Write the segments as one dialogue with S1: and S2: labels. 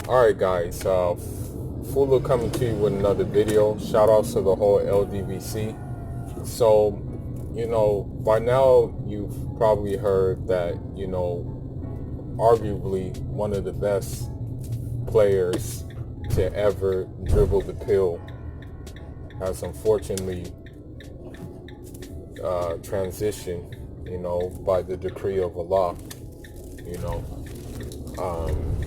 S1: Alright guys, Fula coming to you with another video. Shout outs to the whole LDVC. So, by now you've probably heard that, arguably one of the best players to ever dribble the pill has unfortunately transitioned, by the decree of Allah, you know.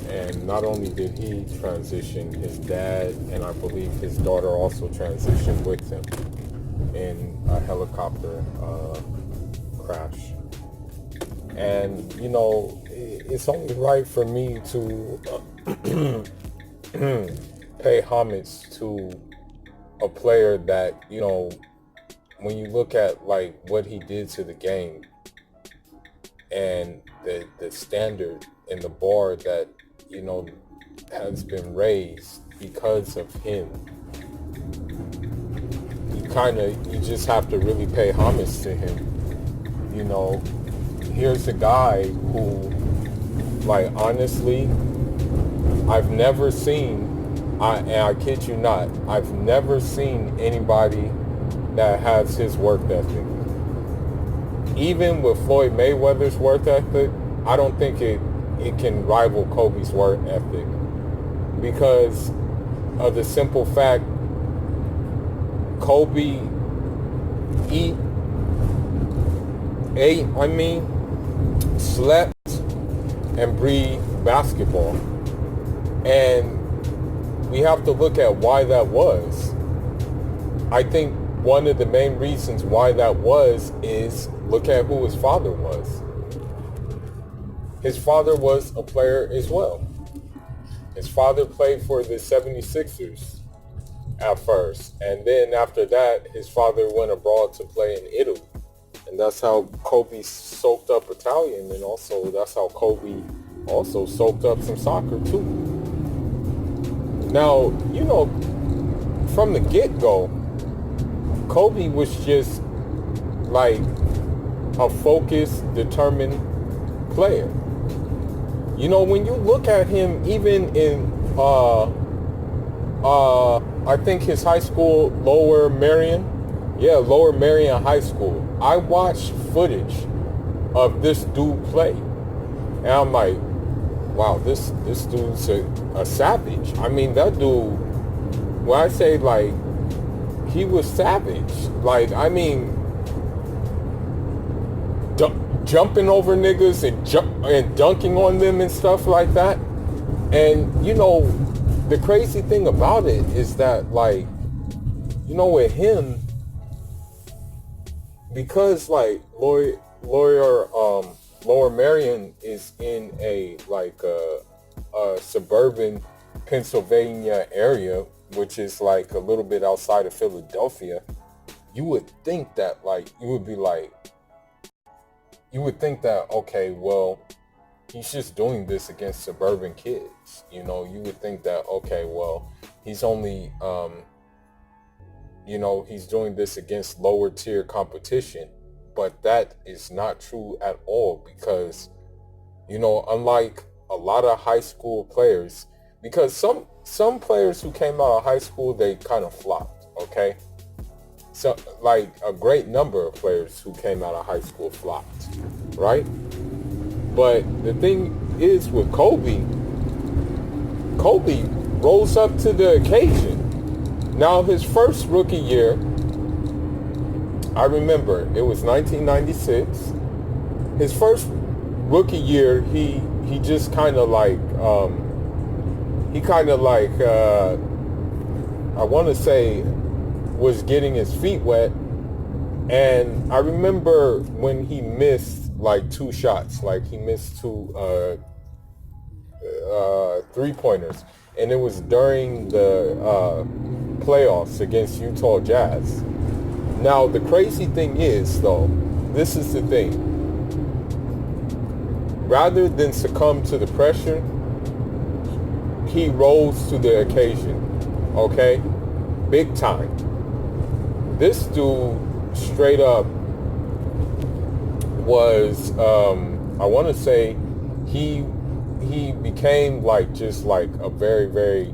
S1: And not only did he transition, his dad and I believe his daughter also transitioned with him in a helicopter crash. And, it's only right for me to pay homage to a player that, when you look at like what he did to the game and the standard and the bar that has been raised because of him, you just have to really pay homage to him. Here's a guy who, like, honestly, I've never seen, and I kid you not, I've never seen anybody that has his work ethic. Even with Floyd Mayweather's work ethic, I don't think it can rival Kobe's work ethic, because of the simple fact Kobe slept and breathed basketball. And we have to look at why that was. I think one of the main reasons why that was is look at who his father was. His father was a player as well. His father played for the 76ers at first. And then after that, his father went abroad to play in Italy. And that's how Kobe soaked up Italian. And also that's how Kobe also soaked up some soccer too. Now, from the get-go, Kobe was just like a focused, determined player. When you look at him, even in I think his high school, Lower Merion High School, I watched footage of this dude play, and I'm like, wow, this dude's a savage. I mean, that dude, when I say like he was savage, like, I mean, jumping over niggas and dunking on them and stuff like that. And the crazy thing about it is that, like, with him, because like Lower Merion is in a suburban Pennsylvania area, which is like a little bit outside of Philadelphia, you would think that okay, well, he's just doing this against suburban kids. You would think that, okay, well, he's only he's doing this against lower tier competition. But that is not true at all, because unlike a lot of high school players, because some players who came out of high school, they kind of flopped, okay? So, like, a great number of players who came out of high school flopped, right? But the thing is with Kobe rose up to the occasion. Now, his first rookie year, I remember it was 1996. His first rookie year, he just kind of like, I want to say, was getting his feet wet. And I remember when he missed like two shots, like he missed two three-pointers, and it was during the playoffs against Utah Jazz. Now, the crazy thing is, though, this is the thing. Rather than succumb to the pressure, he rose to the occasion, okay? Big time. This dude straight up was, I want to say, he he became like just like a very, very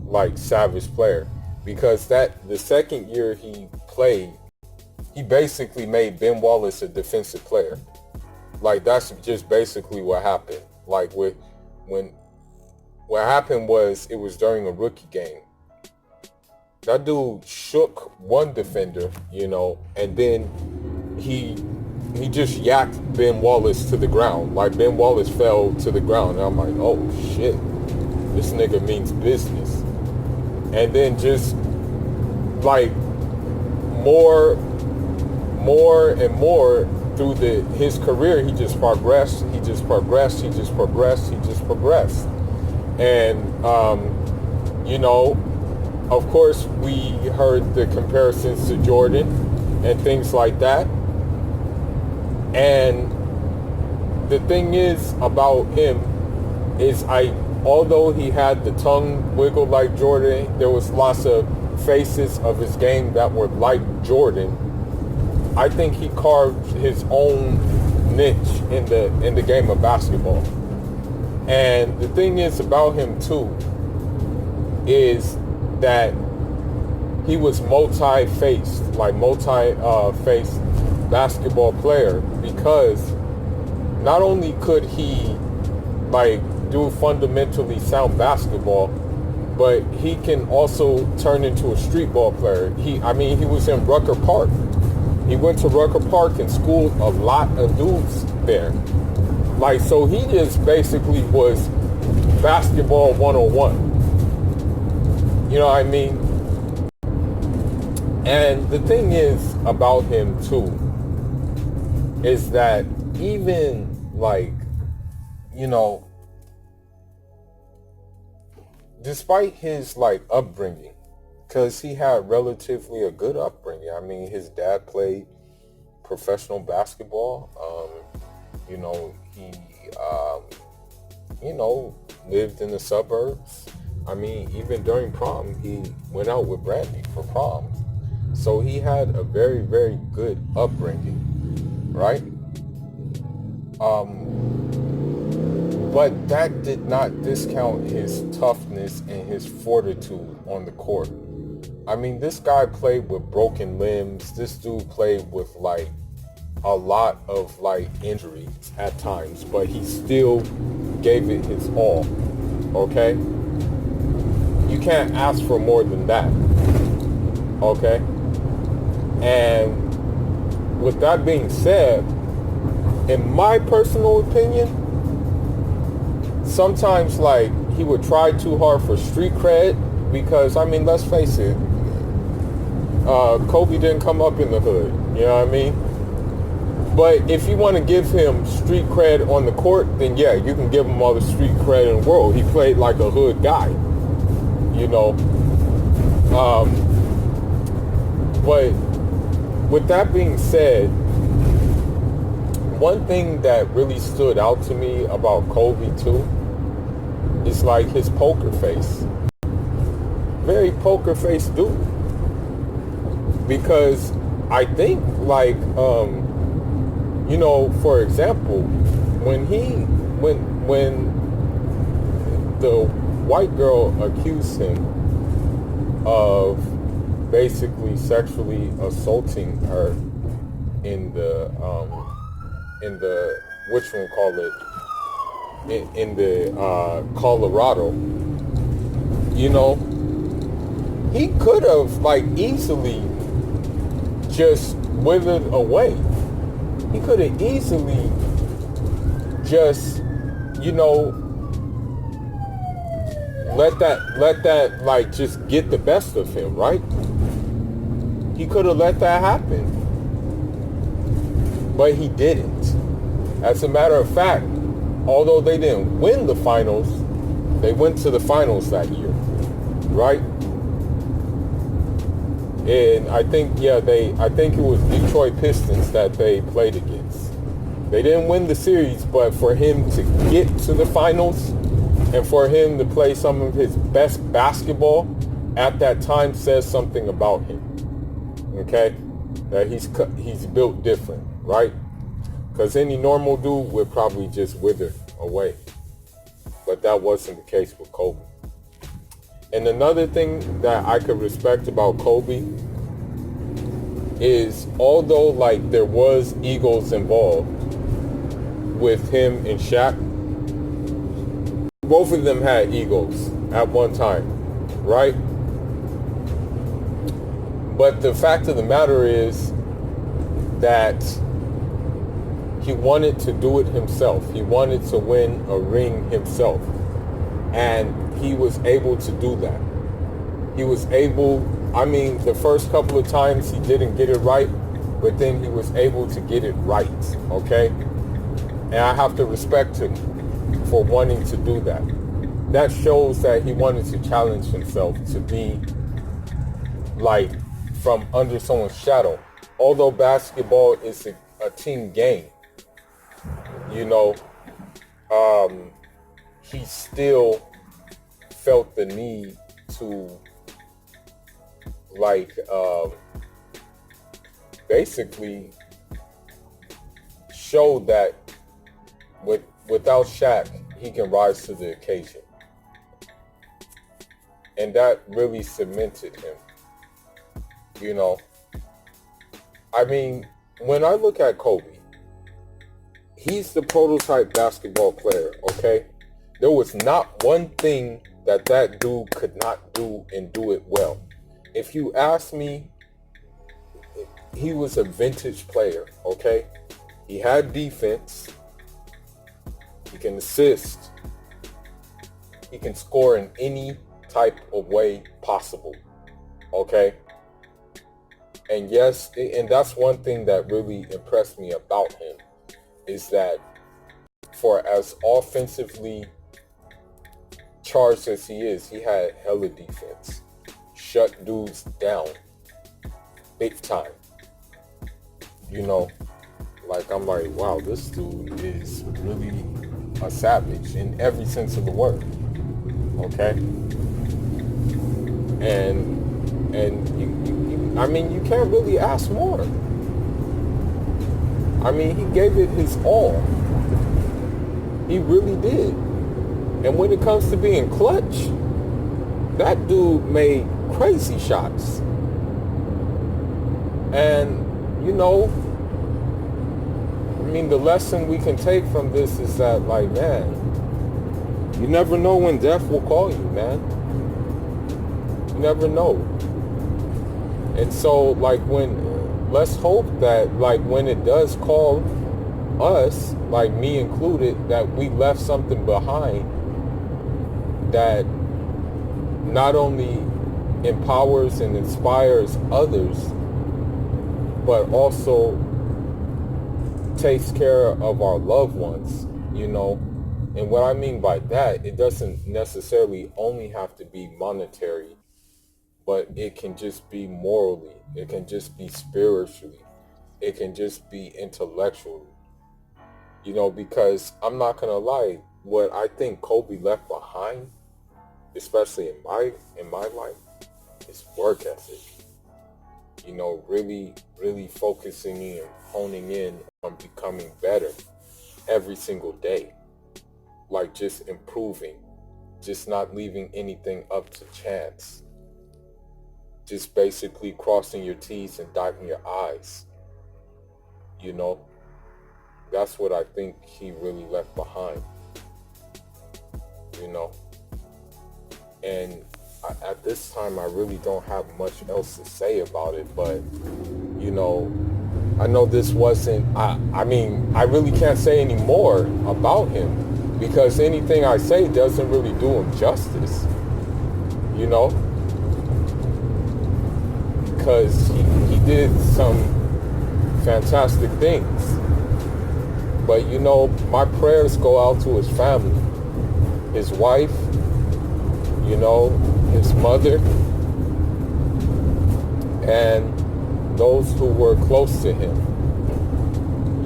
S1: like savage player, because that the second year he played, he basically made Ben Wallace a defensive player. Like that's just basically what happened. Like when what happened was, it was during a rookie game. That dude shook one defender, and then he just yacked Ben Wallace to the ground. Like Ben Wallace fell to the ground. And I'm like, oh shit, this nigga means business. And then just like more and more through his career, he just progressed. And of course, we heard the comparisons to Jordan and things like that. And the thing is about him is, although he had the tongue wiggle like Jordan, there was lots of faces of his game that were like Jordan. I think he carved his own niche in the game of basketball. And the thing is about him too is that he was multi-faced basketball player, because not only could he like do fundamentally sound basketball, but he can also turn into a street ball player. He was in Rucker Park. He went to Rucker Park and schooled a lot of dudes there. Like, so he just basically was basketball 101. You know what I mean? And the thing is about him too is that even like, despite his like upbringing, because he had relatively a good upbringing. I mean, his dad played professional basketball. He lived in the suburbs. I mean, even during prom, he went out with Brandy for prom. So he had a very, very good upbringing, right? But that did not discount his toughness and his fortitude on the court. I mean, this guy played with broken limbs. This dude played with like a lot of like injuries at times, but he still gave it his all. Okay? You can't ask for more than that. Okay? And with that being said, in my personal opinion, sometimes like he would try too hard for street cred, because I mean, let's face it, Kobe didn't come up in the hood, you know what I mean? But if you want to give him street cred on the court, then yeah, you can give him all the street cred in the world. He played like a hood guy, but with that being said, one thing that really stood out to me about Kobe too is like his poker face. Very poker face dude. Because I think like, for example, when the white girl accused him of basically sexually assaulting her in the Colorado, he could have like easily just withered away. He could have easily just, let that like just get the best of him, right? He could have let that happen. But he didn't. As a matter of fact, although they didn't win the finals, they went to the finals that year, right? And I think it was Detroit Pistons that they played against. They didn't win the series, but for him to get to the finals and for him to play some of his best basketball at that time says something about him. Okay? That he's built different, right? Because any normal dude would probably just wither away. But that wasn't the case with Kobe. And another thing that I could respect about Kobe is, although like there was egos involved with him and Shaq, both of them had egos at one time, right? But the fact of the matter is that he wanted to do it himself. He wanted to win a ring himself. And he was able to do that. He was able, I mean, the first couple of times he didn't get it right, but then he was able to get it right, okay? And I have to respect him for wanting to do that. That shows that he wanted to challenge himself to be like from under someone's shadow. Although basketball is a team game, you know, he still felt the need to like basically show that without Shaq, he can rise to the occasion. And that really cemented him, you know. I mean, when I look at Kobe, he's the prototype basketball player, okay? There was not one thing that dude could not do and do it well. If you ask me, he was a vintage player, okay? He had defense. He can assist. He can score in any type of way possible, okay? And yes, and that's one thing that really impressed me about him, is that for as offensively charged as he is, he had hella defense. Shut dudes down big time. You know, like I'm like, wow, this dude is really a savage in every sense of the word. Okay? And you, I mean, you can't really ask more. I mean, he gave it his all. He really did. And when it comes to being clutch, that dude made crazy shots. And, you know, I mean, the lesson we can take from this is that, like, man, you never know when death will call you, man. You never know. And so, like, let's hope that, like, when it does call us, like me included, that we left something behind that not only empowers and inspires others, but also takes care of our loved ones, you know. And what I mean by that, it doesn't necessarily only have to be monetary, but it can just be morally, it can just be spiritually, it can just be intellectually, you know, because I'm not gonna lie, what I think Kobe left behind, especially in my life, is work ethic. You know, really focusing in, honing in on becoming better every single day. Like just improving, just not leaving anything up to chance. Just basically crossing your T's and dotting your I's. You know, that's what I think he really left behind. You know, and at this time I really don't have much else to say about it, but you know, I know this wasn't, I mean, I really can't say any more about him, because anything I say doesn't really do him justice, you know, because he did some fantastic things. But you know, my prayers go out to his family, his wife, you know, his mother, and those who were close to him,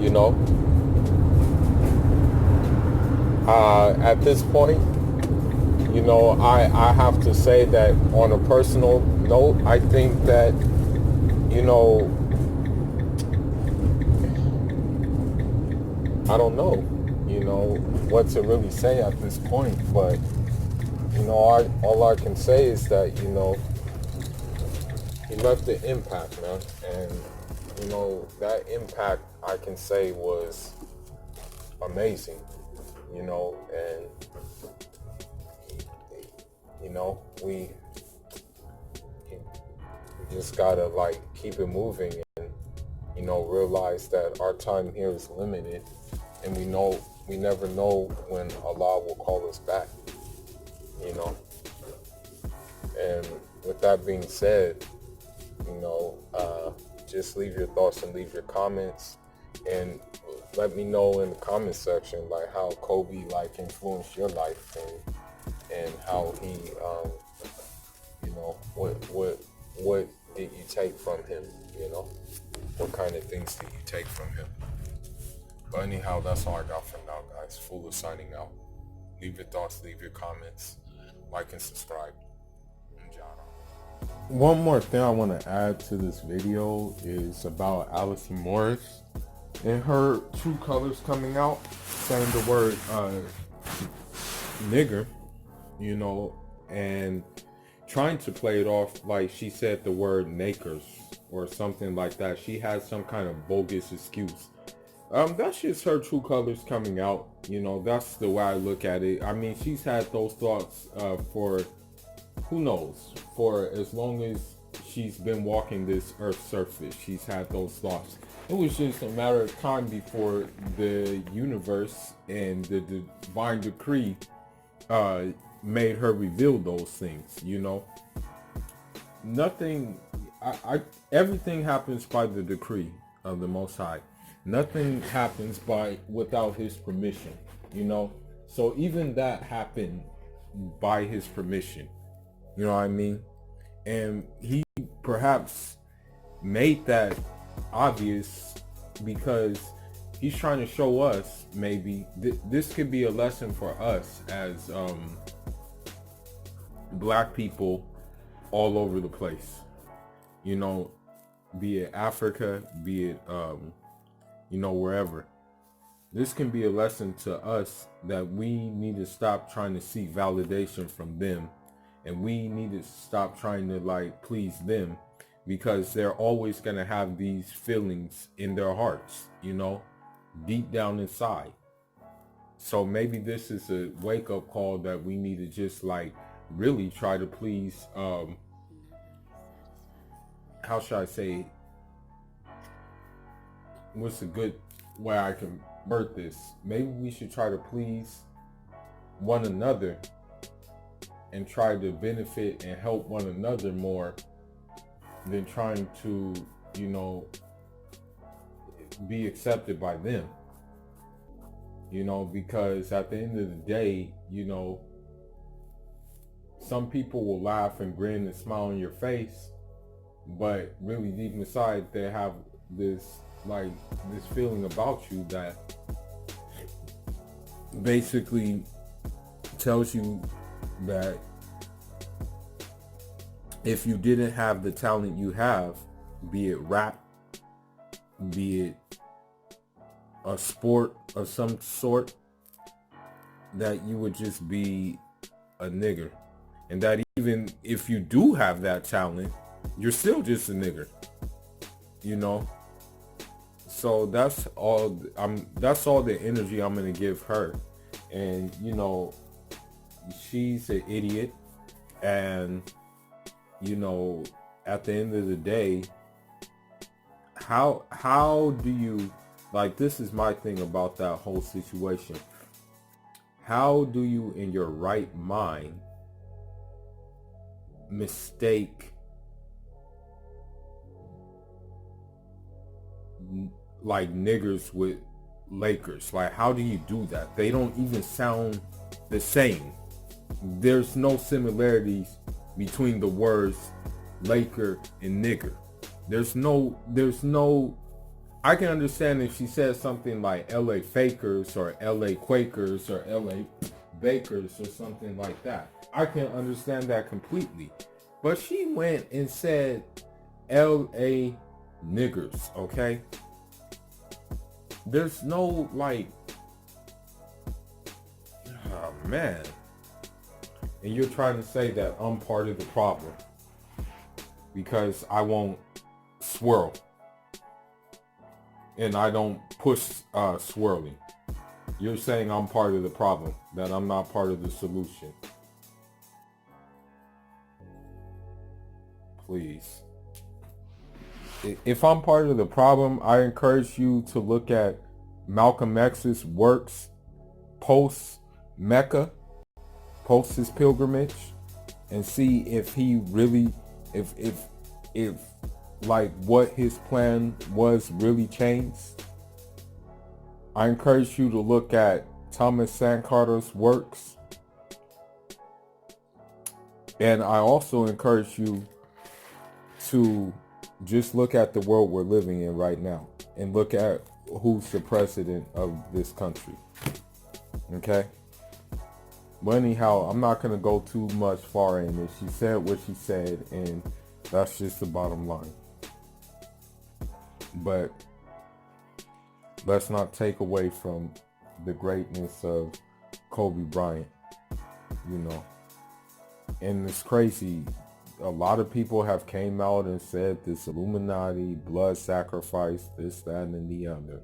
S1: you know. At this point, you know, I have to say that on a personal note, I think that, you know, I don't know, you know, what to really say at this point. But, you know, all I can say is that, you know, he left the impact, man. And, you know, that impact, I can say, was amazing, you know. And, you know, we just gotta, like, keep it moving and, you know, realize that our time here is limited, and we never know when Allah will call us back, you know. And with that being said, you know, just leave your thoughts and leave your comments, and let me know in the comment section, like, how Kobe, like, influenced your life, and how he, you know, what did you take from him, you know? What kind of things did you take from him? But anyhow, that's all I got for now, guys. Fula signing out. Leave your thoughts, leave your comments, like and subscribe. One more thing I want to add to this video is about Allison Morris and her true colors coming out, saying the word nigger, you know, and trying to play it off like she said the word nakers or something like that. She has some kind of bogus excuse. That's just her true colors coming out. You know, that's the way I look at it. I mean, she's had those thoughts for, who knows, for as long as she's been walking this earth's surface. She's had those thoughts. It was just a matter of time before the universe and the divine decree made her reveal those things, you know. Nothing, everything happens by the decree of the Most High. Nothing happens without his permission, you know. So even that happened by his permission, you know what I mean? And he perhaps made that obvious because he's trying to show us, maybe this could be a lesson for us as black people all over the place, you know, be it Africa, be it you know, wherever. This can be a lesson to us that we need to stop trying to seek validation from them, and we need to stop trying to, like, please them, because they're always going to have these feelings in their hearts, you know, deep down inside. So maybe this is a wake-up call that we need to just, like, really try to please, how should I say, what's a good way I can word this? Maybe we should try to please one another and try to benefit and help one another more than trying to, you know, be accepted by them, you know, because at the end of the day, you know, some people will laugh and grin and smile on your face, but really deep inside they have this, like, this feeling about you that basically tells you that if you didn't have the talent you have, be it rap, be it a sport of some sort, that you would just be a nigger. And that even if you do have that talent, you're still just a nigger, you know. So that's all the energy I'm gonna give her. And, you know, she's an idiot, and, you know, at the end of the day, how do you, like, this is my thing about that whole situation. How do you in your right mind mistake, like, niggers with Lakers? Like, how do you do that? They don't even sound the same. There's no similarities between the words Laker and nigger. There's no, I can understand if she says something like LA Fakers or LA Quakers or LA Bakers or something like that. I can understand that completely. But she went and said LA niggers, okay? There's no, like, man. And you're trying to say that I'm part of the problem because I won't swirl and I don't push swirling. You're saying I'm part of the problem, that I'm not part of the solution. Please. If I'm part of the problem, I encourage you to look at Malcolm X's works post Mecca, post his pilgrimage, and see if he really, if like what his plan was really changed. I encourage you to look at Thomas Sankarter's works. And I also encourage you to just look at the world we're living in right now and look at who's the president of this country. Okay? But anyhow, I'm not going to go too much far in it. She said what she said, and that's just the bottom line. But let's not take away from the greatness of Kobe Bryant, you know. And it's crazy. A lot of people have came out and said this Illuminati, blood sacrifice, this, that, and the other.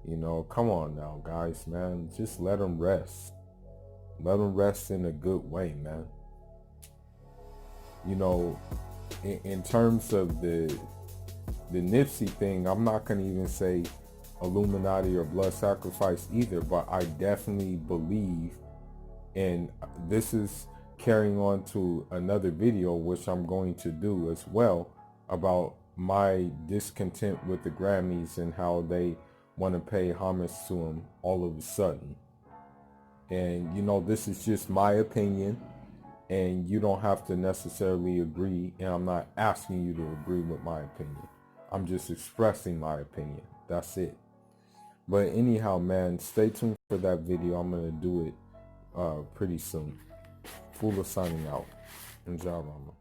S1: You know, come on now, guys, man. Just let them rest. Let them rest in a good way, man. You know, in terms of the Nipsey thing, I'm not going to even say Illuminati or blood sacrifice either, but I definitely believe, and this is carrying on to another video which I'm going to do as well, about my discontent with the Grammys and how they want to pay homage to him all of a sudden. And you know, this is just my opinion, and you don't have to necessarily agree, and I'm not asking you to agree with my opinion. I'm just expressing my opinion. That's it. But anyhow, man, stay tuned for that video. I'm going to do it pretty soon. Fula signing out. Enjoy, Rama.